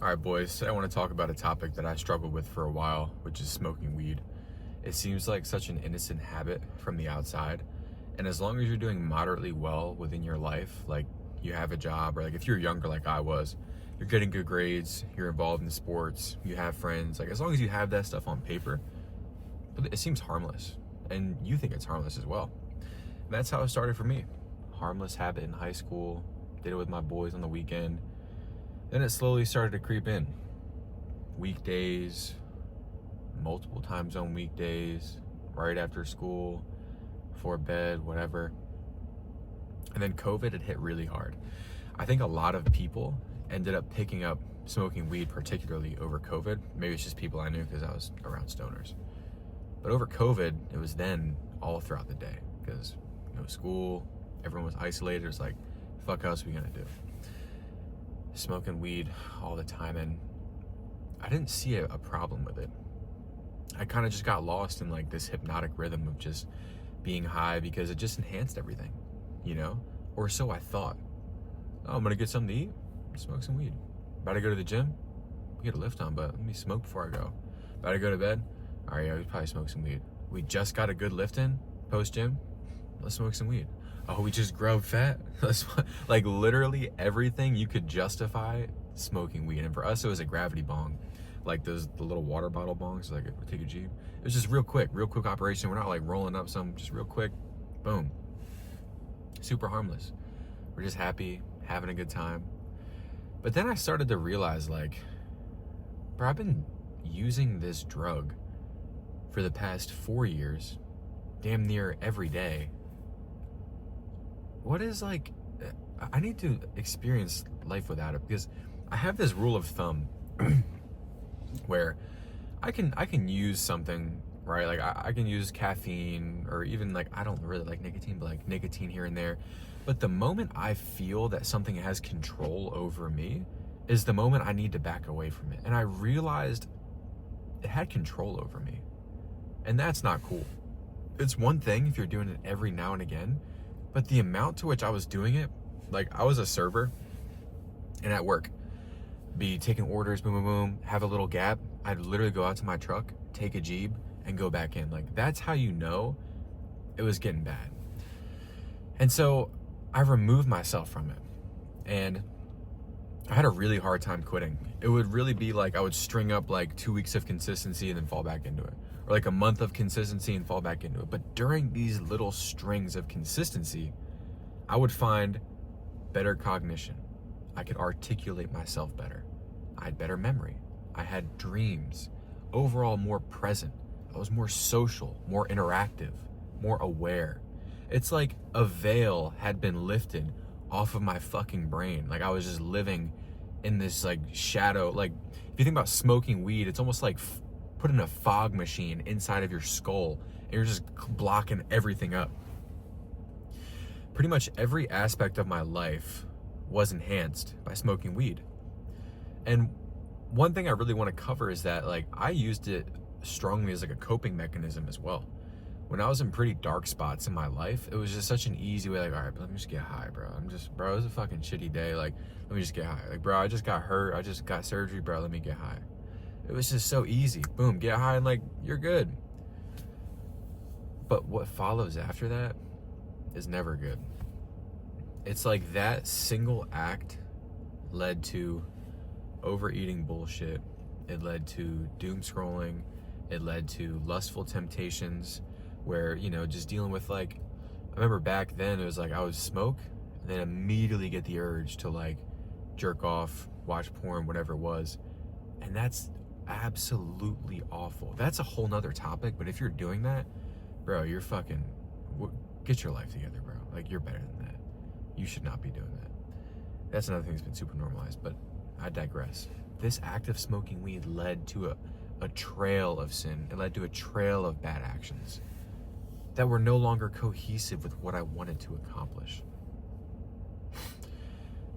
All right, boys, today I want to talk about a topic that I struggled with for a while, which is smoking weed. It seems like such an innocent habit from the outside, and as long as you're doing moderately well within your life, like you have a job, or like if you're younger like I was, you're getting good grades, you're involved in sports, you have friends, like as long as you have that stuff on paper, it seems harmless, and you think it's harmless as well. And that's how it started for me. Harmless habit in high school, did it with my boys on the weekend. Then it slowly started to creep in. Weekdays, multiple time zone weekdays, right after school, before bed, whatever. And then COVID had hit really hard. I think a lot of people ended up picking up smoking weed, particularly over COVID. Maybe it's just people I knew because I was around stoners. But over COVID, it was then all throughout the day because no school, everyone was isolated. It was like, fuck else we gonna do? Smoking weed all the time, and I didn't see a problem with it. I kind of just got lost in like this hypnotic rhythm of just being high because it just enhanced everything, you know? Or so I thought. Oh, I'm gonna get something to eat, smoke some weed. About to go to the gym, get a lift on, but let me smoke before I go. About to go to bed, all right, yeah, we probably smoke some weed. We just got a good lift in post gym, let's smoke some weed. Oh, we just grubbed fat. Like literally everything you could justify smoking weed. And for us, it was a gravity bong, like the little water bottle bongs, like take a Jeep. It was just real quick operation. We're not like rolling up some, just real quick, boom. Super harmless. We're just happy, having a good time. But then I started to realize, like, bro, I've been using this drug for the past 4 years, damn near every day. What is like, I need to experience life without it, because I have this rule of thumb where I can use something, right? Like I can use caffeine, or even like, I don't really like nicotine, but like nicotine here and there. But the moment I feel that something has control over me is the moment I need to back away from it. And I realized it had control over me. And that's not cool. It's one thing if you're doing it every now and again, but the amount to which I was doing it, like I was a server, and at work, be taking orders, boom, boom, boom, have a little gap. I'd literally go out to my truck, take a Jeep, and go back in. Like that's how you know it was getting bad. And so I removed myself from it, and I had a really hard time quitting. It would really be like I would string up like 2 weeks of consistency and then fall back into it, or like a month of consistency and fall back into it. But during these little strings of consistency, I would find better cognition. I could articulate myself better. I had better memory. I had dreams. Overall, more present. I was more social, more interactive, more aware. It's like a veil had been lifted off of my fucking brain. Like I was just living in this like shadow. Like if you think about smoking weed, it's almost like putting a fog machine inside of your skull and you're just blocking everything up. Pretty much every aspect of my life was enhanced by smoking weed. And one thing I really want to cover is that like I used it strongly as like a coping mechanism as well. When I was in pretty dark spots in my life, it was just such an easy way, like, all right, let me just get high, bro. Bro, it was a fucking shitty day. Like, let me just get high. Like, bro, I just got hurt. I just got surgery, bro. Let me get high. It was just so easy. Boom, get high and like, you're good. But what follows after that is never good. It's like that single act led to overeating bullshit. It led to doom scrolling. It led to lustful temptations where, you know, just dealing with like, I remember back then it was like I would smoke and then immediately get the urge to like jerk off, watch porn, whatever it was. And that's absolutely awful. That's a whole nother topic, but if you're doing that, bro, you're fucking, get your life together, bro. Like you're better than that. You should not be doing that. That's another thing that's been super normalized, but I digress. This act of smoking weed led to a trail of sin. It led to a trail of bad actions that were no longer cohesive with what I wanted to accomplish.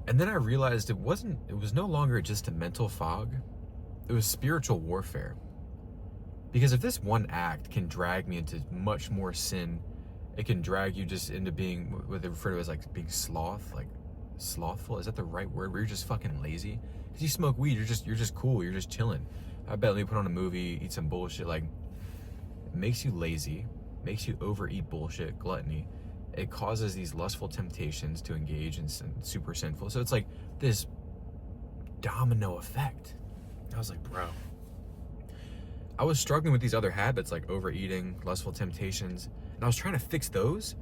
And then I realized it was no longer just a mental fog. It was spiritual warfare. Because if this one act can drag me into much more sin, it can drag you just into being what they refer to as like being slothful. Is that the right word? Where you're just fucking lazy Because you smoke weed, you're just cool, you're just chilling. I bet, let me put on a movie, eat some bullshit, like, it makes you lazy, makes you overeat bullshit, gluttony. It causes these lustful temptations to engage in super sinful. So it's like this domino effect. I was like, bro, I was struggling with these other habits like overeating, lustful temptations, and I was trying to fix those,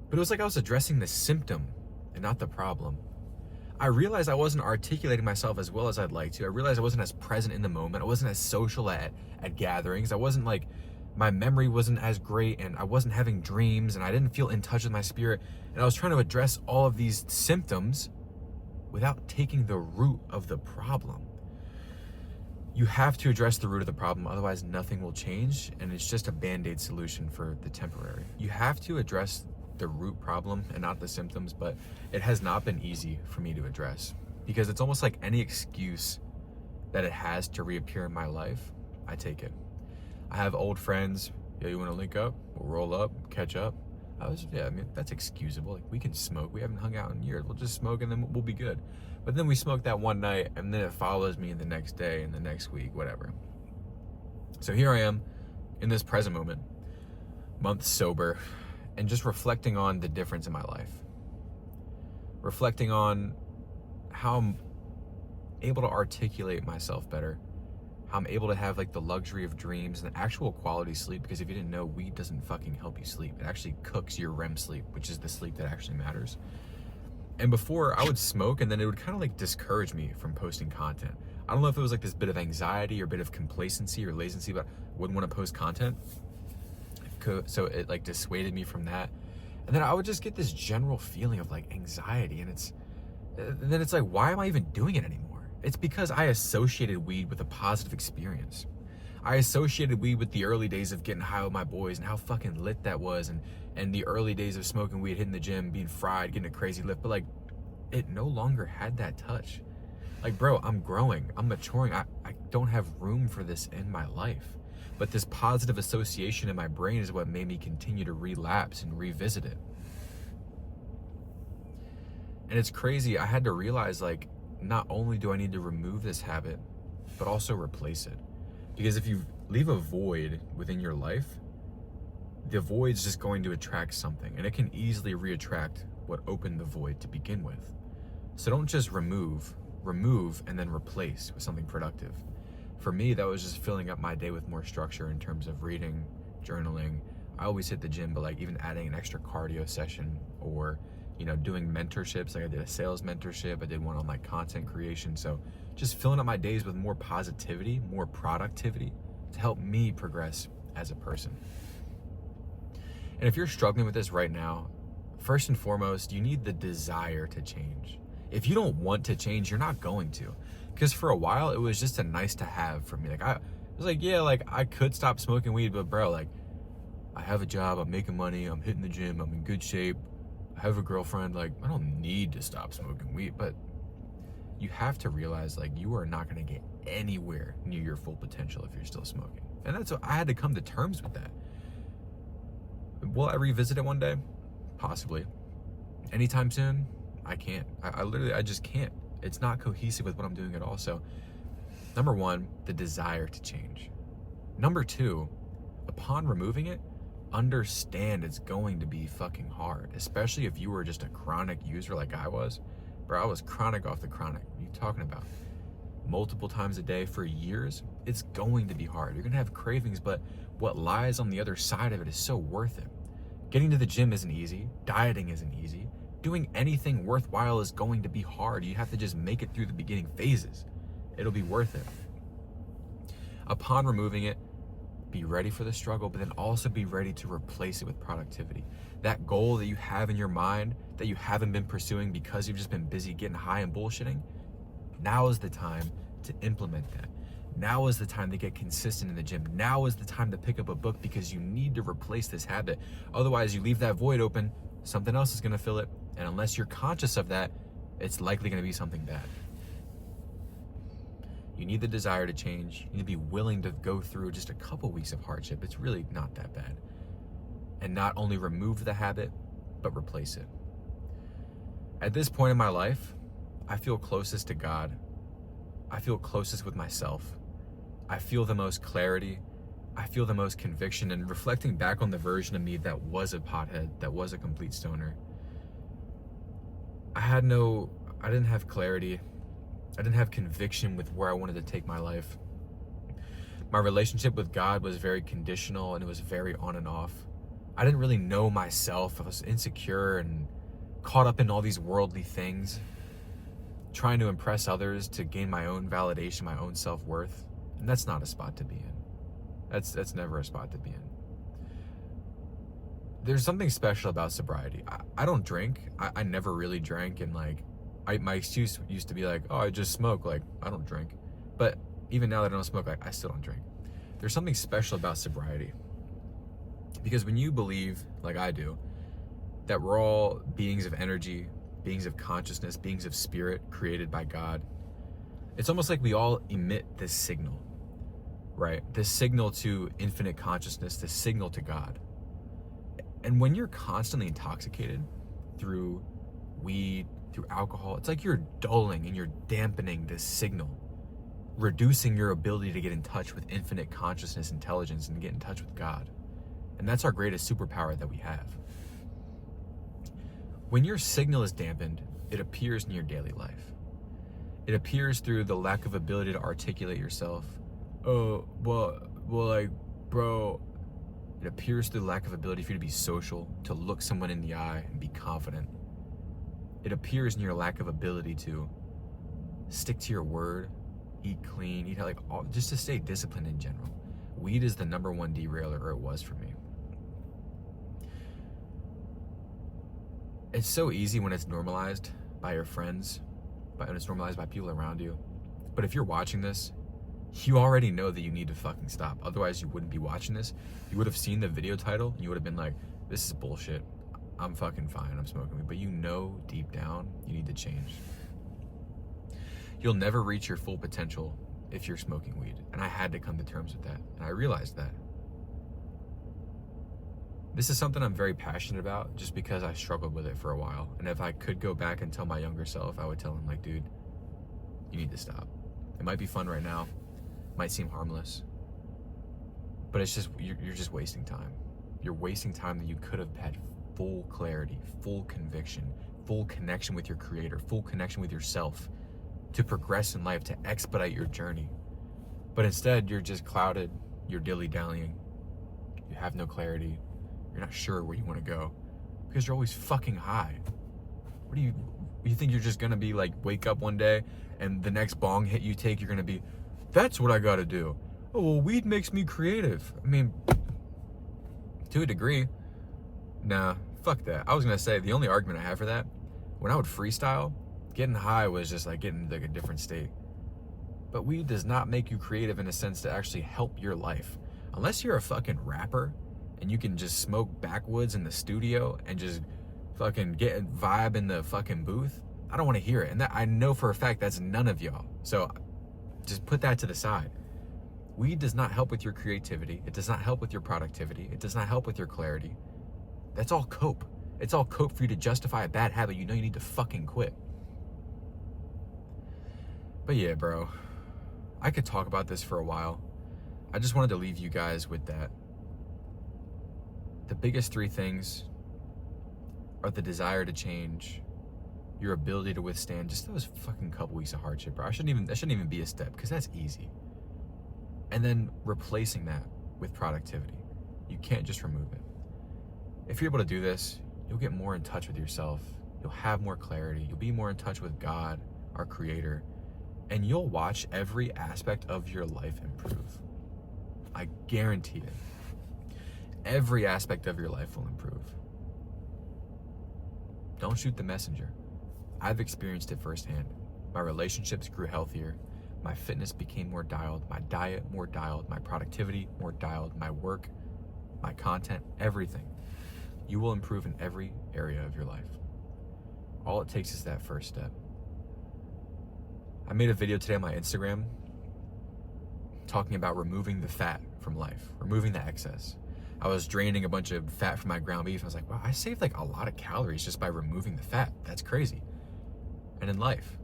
but it was like I was addressing the symptom and not the problem. I realized I wasn't articulating myself as well as I'd like to. I realized I wasn't as present in the moment. I wasn't as social at gatherings. I wasn't like, my memory wasn't as great, and I wasn't having dreams, and I didn't feel in touch with my spirit. And I was trying to address all of these symptoms without taking the root of the problem. You have to address the root of the problem, otherwise nothing will change, and it's just a band-aid solution for the temporary. You have to address the root problem and not the symptoms, but it has not been easy for me to address, because it's almost like any excuse that it has to reappear in my life, I take it. I have old friends, yeah, you want to link up? We'll roll up, catch up. I mean, that's excusable. Like, we can smoke. We haven't hung out in years. We'll just smoke and then we'll be good. But then we smoke that one night, and then it follows me the next day and the next week, whatever. So here I am in this present moment, months sober, and just reflecting on the difference in my life. Reflecting on how I'm able to articulate myself better, how I'm able to have like the luxury of dreams and the actual quality sleep, because if you didn't know, weed doesn't fucking help you sleep. It actually cooks your REM sleep, which is the sleep that actually matters. And before, I would smoke, and then it would kind of like discourage me from posting content. I don't know if it was like this bit of anxiety or bit of complacency or latency, but I wouldn't want to post content. So it like dissuaded me from that. And then I would just get this general feeling of like anxiety, and then it's like, why am I even doing it anymore? It's because I associated weed with a positive experience. I associated weed with the early days of getting high with my boys and how fucking lit that was, and the early days of smoking weed, hitting the gym, being fried, getting a crazy lift. But like, it no longer had that touch. Like, bro, I'm growing, I'm maturing. I don't have room for this in my life. But this positive association in my brain is what made me continue to relapse and revisit it. And it's crazy. I had to realize, like, not only do I need to remove this habit, but also replace it. Because if you leave a void within your life, the void's just going to attract something, and it can easily re-attract what opened the void to begin with. So don't just remove, and then replace with something productive. For me, that was just filling up my day with more structure in terms of reading, journaling. I always hit the gym, but like even adding an extra cardio session, or, you know, doing mentorships. Like I did a sales mentorship, I did one on like content creation. So just filling up my days with more positivity, more productivity to help me progress as a person. And if you're struggling with this right now, first and foremost, you need the desire to change. If you don't want to change, you're not going to. Because for a while, it was just a nice to have for me. Like, I was like, yeah, like I could stop smoking weed, but bro, like, I have a job, I'm making money, I'm hitting the gym, I'm in good shape, I have a girlfriend, like, I don't need to stop smoking weed. But you have to realize, like, you are not gonna get anywhere near your full potential if you're still smoking. And that's what I had to come to terms with that. Will I revisit it one day? Possibly. Anytime soon? I can't. I just can't. It's not cohesive with what I'm doing at all. So, number one, the desire to change. Number two, upon removing it, understand it's going to be fucking hard, especially if you were just a chronic user like I was. Bro, I was chronic off the chronic. What are you talking about? Multiple times a day for years. It's going to be hard. You're going to have cravings, but what lies on the other side of it is so worth it. Getting to the gym isn't easy. Dieting isn't easy. Doing anything worthwhile is going to be hard. You have to just make it through the beginning phases. It'll be worth it. Upon removing it, be ready for the struggle, but then also be ready to replace it with productivity. That goal that you have in your mind that you haven't been pursuing because you've just been busy getting high and bullshitting, now is the time to implement that. Now is the time to get consistent in the gym. Now is the time to pick up a book, because you need to replace this habit. Otherwise, you leave that void open, something else is going to fill it. And unless you're conscious of that, it's likely going to be something bad. You need the desire to change. You need to be willing to go through just a couple weeks of hardship. It's really not that bad. And not only remove the habit, but replace it. At this point in my life, I feel closest to God I feel closest with myself. I feel the most clarity. I feel the most conviction. And reflecting back on the version of me that was a pothead, that was a complete stoner, I didn't have clarity. I didn't have conviction with where I wanted to take my life. My relationship with God was very conditional, and it was very on and off. I didn't really know myself. I was insecure and caught up in all these worldly things, trying to impress others to gain my own validation, my own self-worth. And that's not a spot to be in. That's never a spot to be in. There's something special about sobriety. I don't drink. I never really drank, and like, my excuse used to be like, oh, I just smoke. Like, I don't drink. But even now that I don't smoke, I still don't drink. There's something special about sobriety. Because when you believe, like I do, that we're all beings of energy, beings of consciousness, beings of spirit created by God, it's almost like we all emit this signal, right? This signal to infinite consciousness, this signal to God. And when you're constantly intoxicated through weed, through alcohol, it's like you're dulling and you're dampening this signal, reducing your ability to get in touch with infinite consciousness, intelligence, and get in touch with God. And that's our greatest superpower that we have. When your signal is dampened, it appears in your daily life. It appears through the lack of ability to articulate yourself. Oh, well, like, bro. It appears through the lack of ability for you to be social, to look someone in the eye and be confident. It appears in your lack of ability to stick to your word, eat clean, just to stay disciplined in general. Weed is the number one derailer, or it was for me. It's so easy when it's normalized by your friends, when it's normalized by people around you. But if you're watching this, you already know that you need to fucking stop. Otherwise, you wouldn't be watching this. You would have seen the video title and you would have been like, this is bullshit. I'm fucking fine. I'm smoking weed. But you know deep down you need to change. You'll never reach your full potential if you're smoking weed. And I had to come to terms with that. And I realized that. This is something I'm very passionate about just because I struggled with it for a while. And if I could go back and tell my younger self, I would tell him, like, dude, you need to stop. It might be fun right now. It might seem harmless. But it's just, you're just wasting time. You're wasting time that you could have had full clarity, full conviction, full connection with your creator, full connection with yourself to progress in life, to expedite your journey. But instead, you're just clouded. You're dilly-dallying. You have no clarity. You're not sure where you want to go because you're always fucking high. What do you think you're just going to be like, wake up one day and the next bong hit you take, you're going to be, that's what I got to do. Oh, well, weed makes me creative. I mean, to a degree. Nah, fuck that. I was going to say, the only argument I have for that, when I would freestyle, getting high was just like getting like a different state. But weed does not make you creative in a sense to actually help your life. Unless you're a fucking rapper and you can just smoke backwoods in the studio and just fucking get a vibe in the fucking booth, I don't want to hear it. And that, I know for a fact that's none of y'all. So just put that to the side. Weed does not help with your creativity. It does not help with your productivity. It does not help with your clarity. That's all cope. It's all cope for you to justify a bad habit you know you need to fucking quit. But yeah, bro, I could talk about this for a while. I just wanted to leave you guys with that. The biggest three things are the desire to change, your ability to withstand just those fucking couple weeks of hardship, bro. That shouldn't even be a step, because that's easy. And then replacing that with productivity. You can't just remove it. If you're able to do this, you'll get more in touch with yourself. You'll have more clarity. You'll be more in touch with God, our creator, and you'll watch every aspect of your life improve. I guarantee it. Every aspect of your life will improve. Don't shoot the messenger. I've experienced it firsthand. My relationships grew healthier. My fitness became more dialed. My diet more dialed. My productivity more dialed. My work, my content, everything. You will improve in every area of your life. All it takes is that first step. I made a video today on my Instagram talking about removing the fat from life, removing the excess. I was draining a bunch of fat from my ground beef. I was like, wow, I saved like a lot of calories just by removing the fat. That's crazy. And in life,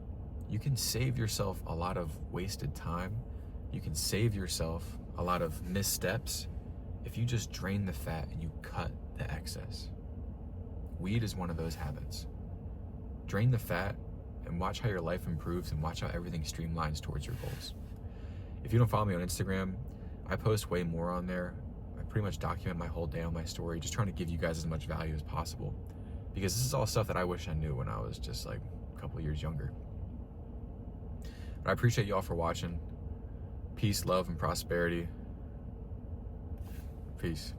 you can save yourself a lot of wasted time. You can save yourself a lot of missteps if you just drain the fat and you cut the excess. Weed is one of those habits. Drain the fat and watch how your life improves and watch how everything streamlines towards your goals. If you don't follow me on Instagram, I post way more on there. I pretty much document my whole day on my story, just trying to give you guys as much value as possible. Because this is all stuff that I wish I knew when I was just like a couple years younger. But I appreciate y'all for watching. Peace, love, and prosperity. Peace.